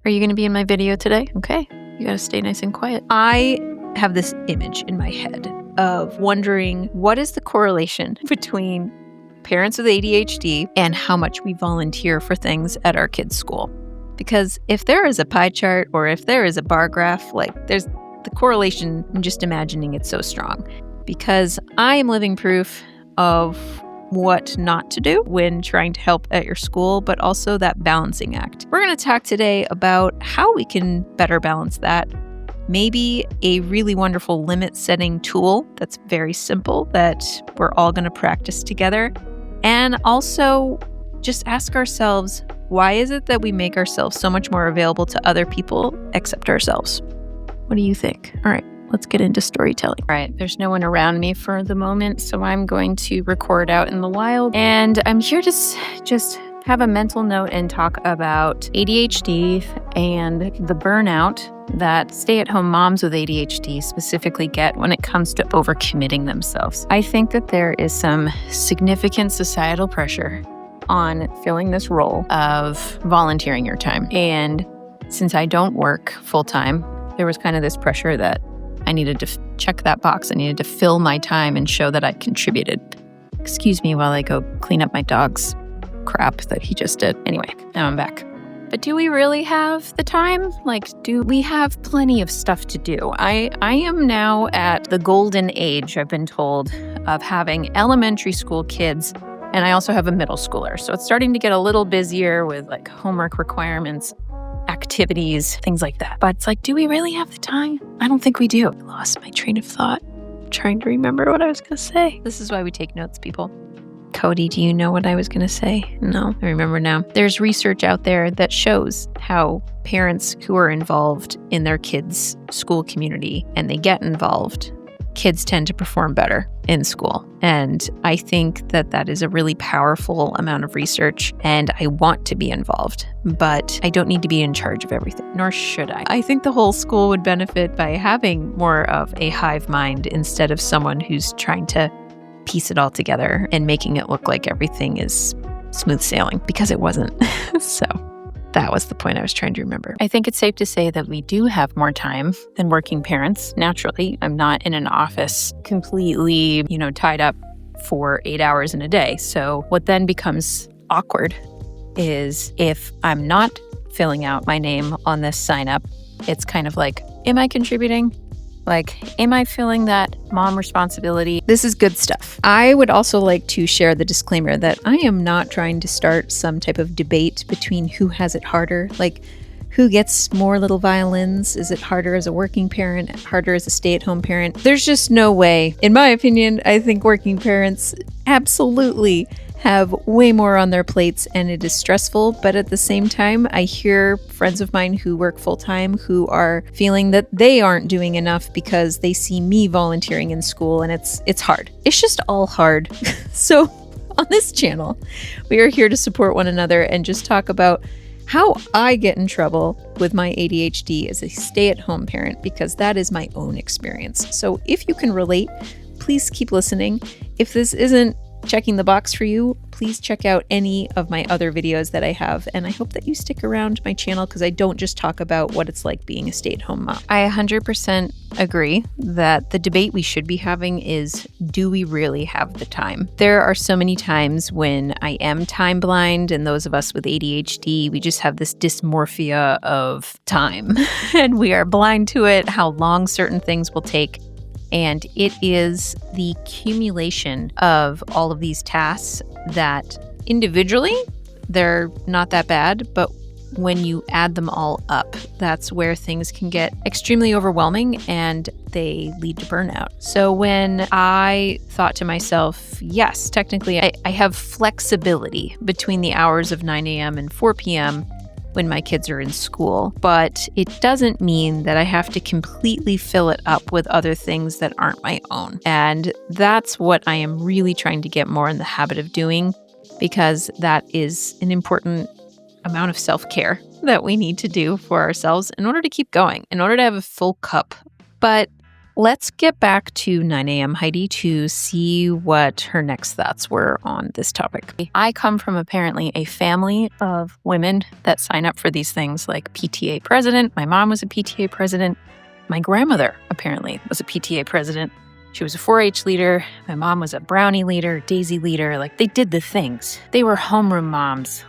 Are you going to be in my video today? Okay. You got to stay nice and quiet. I have this image in my head of wondering what is the correlation between parents with ADHD and how much we volunteer for things at our kids' school. Because if there is a pie chart or if there is a bar graph, there's the correlation, I'm just imagining it's so strong. Because I am living proof of what not to do when trying to help at your school, but also that balancing act. We're going to talk today about how we can better balance that. Maybe a really wonderful limit setting tool that's very simple that we're all going to practice together. And also just ask ourselves, why is it that we make ourselves so much more available to other people except ourselves? What do you think? All right, let's get into storytelling. All right, there's no one around me for the moment, so I'm going to record out in the wild. And I'm here to just have a mental note and talk about ADHD and the burnout that stay-at-home moms with ADHD specifically get when it comes to overcommitting themselves. I think that there is some significant societal pressure on filling this role of volunteering your time. And since I don't work full-time, there was kind of this pressure that I needed to check that box. I needed to fill my time and show that I contributed. Excuse me while I go clean up my dog's crap that he just did. Anyway, now I'm back. But do we really have the time? Do we have plenty of stuff to do? I am now at the golden age, I've been told, of having elementary school kids, and I also have a middle schooler. So it's starting to get a little busier with homework requirements, activities, things like that. But it's do we really have the time? I don't think we do. I lost my train of thought. I'm trying to remember what I was going to say. This is why we take notes, people. Cody, do you know what I was going to say? No, I remember now. There's research out there that shows how parents who are involved in their kids' school community and they get involved, kids tend to perform better in school. And I think that that is a really powerful amount of research, and I want to be involved, but I don't need to be in charge of everything, nor should I. I think the whole school would benefit by having more of a hive mind instead of someone who's trying to piece it all together and making it look like everything is smooth sailing, because it wasn't. So that was the point I was trying to remember. I think it's safe to say that we do have more time than working parents. Naturally, I'm not in an office completely, tied up for 8 hours in a day. So what then becomes awkward is if I'm not filling out my name on this sign up, it's kind of am I contributing? Am I feeling that mom responsibility? This is good stuff. I would also like to share the disclaimer that I am not trying to start some type of debate between who has it harder. Who gets more little violins? Is it harder as a working parent, harder as a stay-at-home parent? There's just no way. In my opinion, I think working parents absolutely have way more on their plates and it is stressful. But at the same time, I hear friends of mine who work full-time who are feeling that they aren't doing enough because they see me volunteering in school, and it's hard. It's just all hard. So on this channel, we are here to support one another and just talk about how I get in trouble with my ADHD as a stay-at-home parent, because that is my own experience. So if you can relate, please keep listening. If this isn't checking the box for you, please check out any of my other videos that I have. And I hope that you stick around my channel because I don't just talk about what it's like being a stay-at-home mom. I 100% agree that the debate we should be having is, do we really have the time? There are so many times when I am time blind, and those of us with ADHD, we just have this dysmorphia of time and we are blind to it, how long certain things will take. And it is the accumulation of all of these tasks that individually, they're not that bad, but when you add them all up, that's where things can get extremely overwhelming and they lead to burnout. So when I thought to myself, yes, technically I have flexibility between the hours of 9 a.m. and 4 p.m. when my kids are in school, but it doesn't mean that I have to completely fill it up with other things that aren't my own. And that's what I am really trying to get more in the habit of doing, because that is an important amount of self-care that we need to do for ourselves in order to keep going, in order to have a full cup. But Let's get back to 9 a.m. Heidi to see what her next thoughts were on this topic. I come from apparently a family of women that sign up for these things, like PTA president. My mom was a PTA president. My grandmother apparently was a PTA president. She was a 4-H leader. My mom was a brownie leader, daisy leader. Like, they did the things. They were homeroom moms.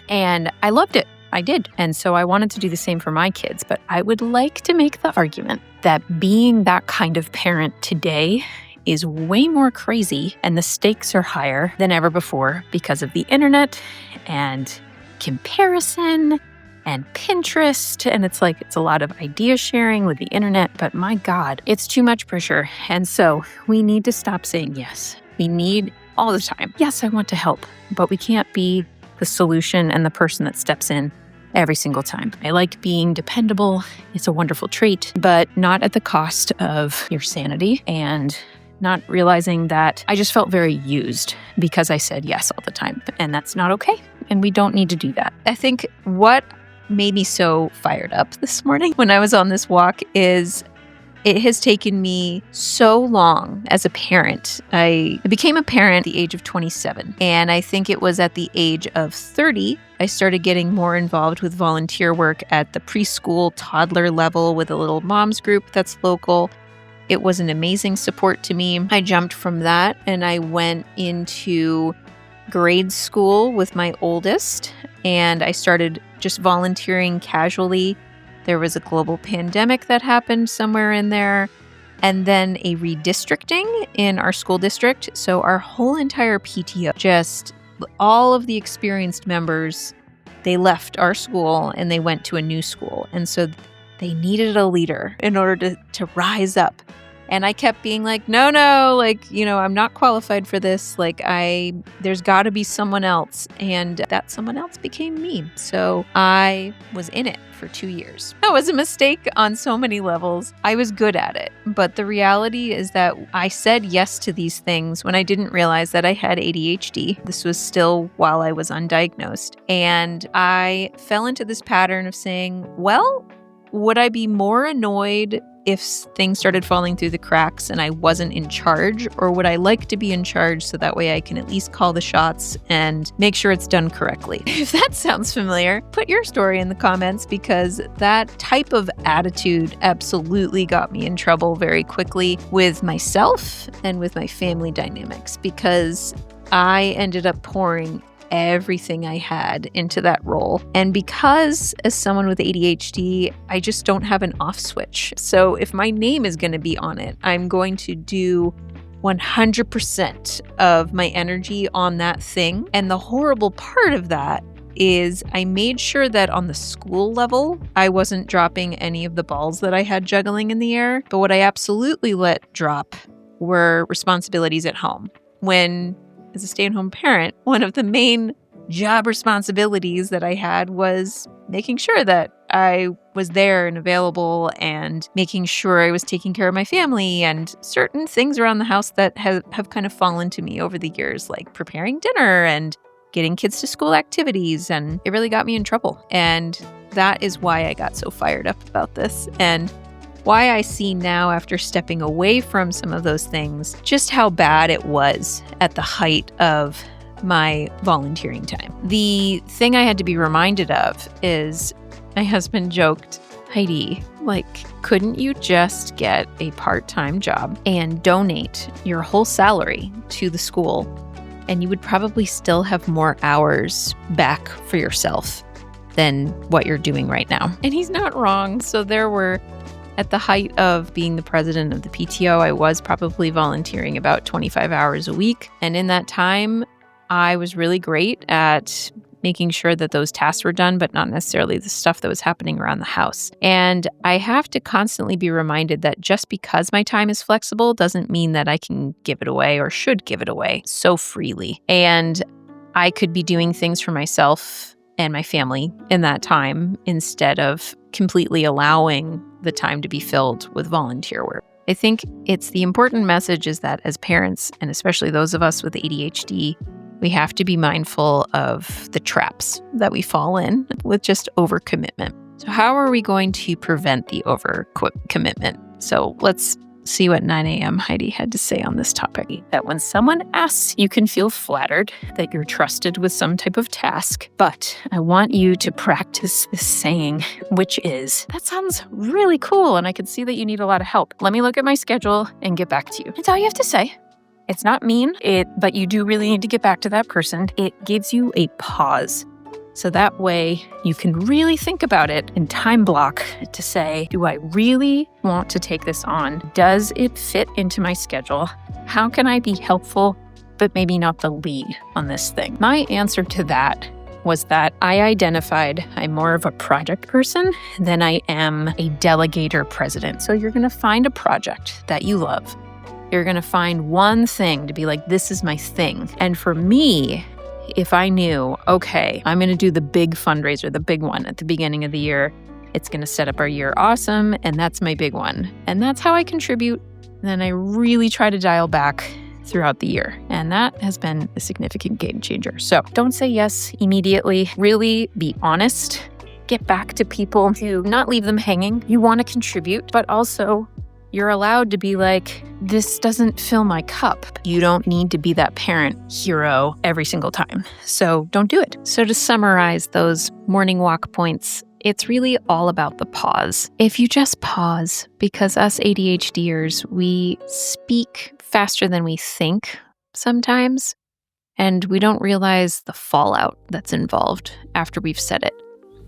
And I loved it. I did. And so I wanted to do the same for my kids. But I would like to make the argument that being that kind of parent today is way more crazy, and the stakes are higher than ever before because of the internet and comparison and Pinterest. And it's a lot of idea sharing with the internet, but my God, it's too much pressure. And so we need to stop saying yes. We need all the time. Yes, I want to help, but we can't be the solution and the person that steps in every single time. I like being dependable. It's a wonderful trait, but not at the cost of your sanity, and not realizing that I just felt very used because I said yes all the time. And that's not okay. And we don't need to do that. I think what made me so fired up this morning when I was on this walk is it has taken me so long as a parent. I became a parent at the age of 27. And I think it was at the age of 30, I started getting more involved with volunteer work at the preschool, toddler level with a little moms group that's local. It was an amazing support to me. I jumped from that and I went into grade school with my oldest, and I started just volunteering casually. There was a global pandemic that happened somewhere in there, and then a redistricting in our school district. So our whole entire PTO, just all of the experienced members, they left our school and they went to a new school. And so they needed a leader in order to rise up. And I kept being like, no, I'm not qualified for this. There's got to be someone else. And that someone else became me. So I was in it for 2 years. That was a mistake on so many levels. I was good at it. But the reality is that I said yes to these things when I didn't realize that I had ADHD. This was still while I was undiagnosed. And I fell into this pattern of saying, well, would I be more annoyed if things started falling through the cracks and I wasn't in charge? Or would I like to be in charge so that way I can at least call the shots and make sure it's done correctly? If that sounds familiar, put your story in the comments, because that type of attitude absolutely got me in trouble very quickly with myself and with my family dynamics, because I ended up pouring everything I had into that role. And because as someone with ADHD, I just don't have an off switch. So if my name is going to be on it, I'm going to do 100% of my energy on that thing. And the horrible part of that is I made sure that on the school level, I wasn't dropping any of the balls that I had juggling in the air. But what I absolutely let drop were responsibilities at home. When as a stay-at-home parent, one of the main job responsibilities that I had was making sure that I was there and available, and making sure I was taking care of my family, and certain things around the house that have kind of fallen to me over the years, like preparing dinner and getting kids to school activities. And it really got me in trouble. And that is why I got so fired up about this. And why I see now, after stepping away from some of those things, just how bad it was at the height of my volunteering time. The thing I had to be reminded of is my husband joked, Heidi, couldn't you just get a part-time job and donate your whole salary to the school, and you would probably still have more hours back for yourself than what you're doing right now? And he's not wrong. So there were, at the height of being the president of the PTO, I was probably volunteering about 25 hours a week. And in that time, I was really great at making sure that those tasks were done, but not necessarily the stuff that was happening around the house. And I have to constantly be reminded that just because my time is flexible doesn't mean that I can give it away or should give it away so freely. And I could be doing things for myself and my family in that time instead of completely allowing the time to be filled with volunteer work. I think it's the important message is that as parents, and especially those of us with ADHD, we have to be mindful of the traps that we fall in with just overcommitment. So how are we going to prevent the overcommitment? So let's see what 9 a.m. Heidi had to say on this topic. That when someone asks, you can feel flattered that you're trusted with some type of task, but I want you to practice this saying, which is, that sounds really cool, and I can see that you need a lot of help. Let me look at my schedule and get back to you. That's all you have to say. It's not mean, but you do really need to get back to that person. It gives you a pause. So that way you can really think about it and time block to say, do I really want to take this on? Does it fit into my schedule? How can I be helpful, but maybe not the lead on this thing? My answer to that was that I identified I'm more of a project person than I am a delegator president. So you're going to find a project that you love. You're going to find one thing to be like, this is my thing. And for me, if I knew, okay, I'm going to do the big fundraiser, the big one at the beginning of the year, it's going to set up our year awesome, and that's my big one. And that's how I contribute. Then I really try to dial back throughout the year. And that has been a significant game changer. So don't say yes immediately. Really be honest. Get back to people to not leave them hanging. You want to contribute, but also you're allowed to be like, this doesn't fill my cup. You don't need to be that parent hero every single time. So don't do it. So to summarize those morning walk points, it's really all about the pause. If you just pause, because us ADHDers, we speak faster than we think sometimes, and we don't realize the fallout that's involved after we've said it.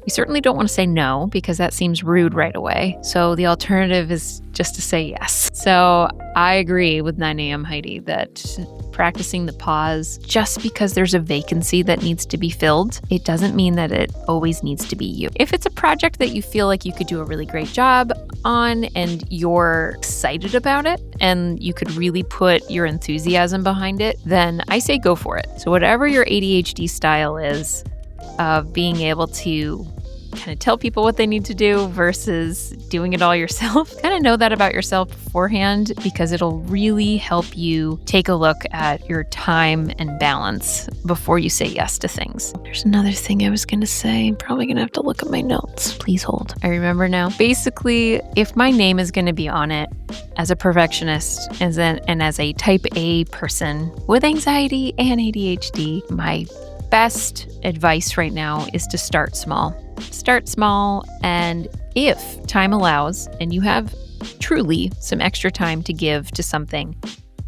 We certainly don't want to say no because that seems rude right away. So the alternative is just to say yes. So I agree with 9 a.m. Heidi that practicing the pause, just because there's a vacancy that needs to be filled, it doesn't mean that it always needs to be you. If it's a project that you feel like you could do a really great job on and you're excited about it and you could really put your enthusiasm behind it, then I say go for it. So whatever your ADHD style is of being able to kind of tell people what they need to do versus doing it all yourself. Kind of know that about yourself beforehand because it'll really help you take a look at your time and balance before you say yes to things. There's another thing I was going to say. I'm probably going to have to look at my notes. Please hold. I remember now. Basically, if my name is going to be on it as a perfectionist and as a type A person with anxiety and ADHD, my best advice right now is to start small. Start small, and if time allows and you have truly some extra time to give to something,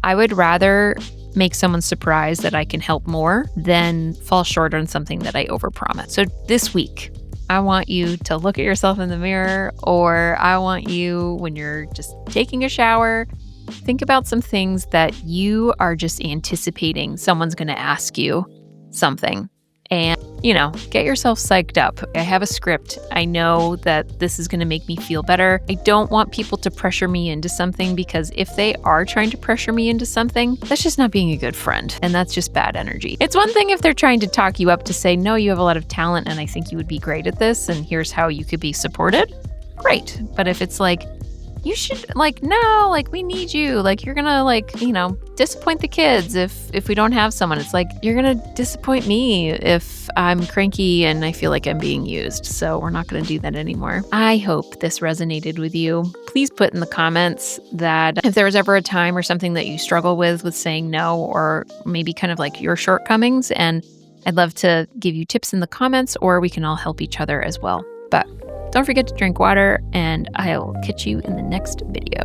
I would rather make someone surprised that I can help more than fall short on something that I overpromise. So this week, I want you to look at yourself in the mirror, or I want you, when you're just taking a shower, think about some things that you are just anticipating someone's going to ask you something. And, get yourself psyched up. I have a script. I know that this is going to make me feel better. I don't want people to pressure me into something, because if they are trying to pressure me into something, that's just not being a good friend. And that's just bad energy. It's one thing if they're trying to talk you up to say, no, you have a lot of talent and I think you would be great at this, and here's how you could be supported. Great. But if it's like, you should, no, we need you. You're gonna, disappoint the kids if we don't have someone. It's like, you're gonna disappoint me if I'm cranky and I feel like I'm being used. So we're not gonna do that anymore. I hope this resonated with you. Please put in the comments that if there was ever a time or something that you struggle with saying no, or maybe kind of your shortcomings. And I'd love to give you tips in the comments, or we can all help each other as well. But don't forget to drink water, and I'll catch you in the next video.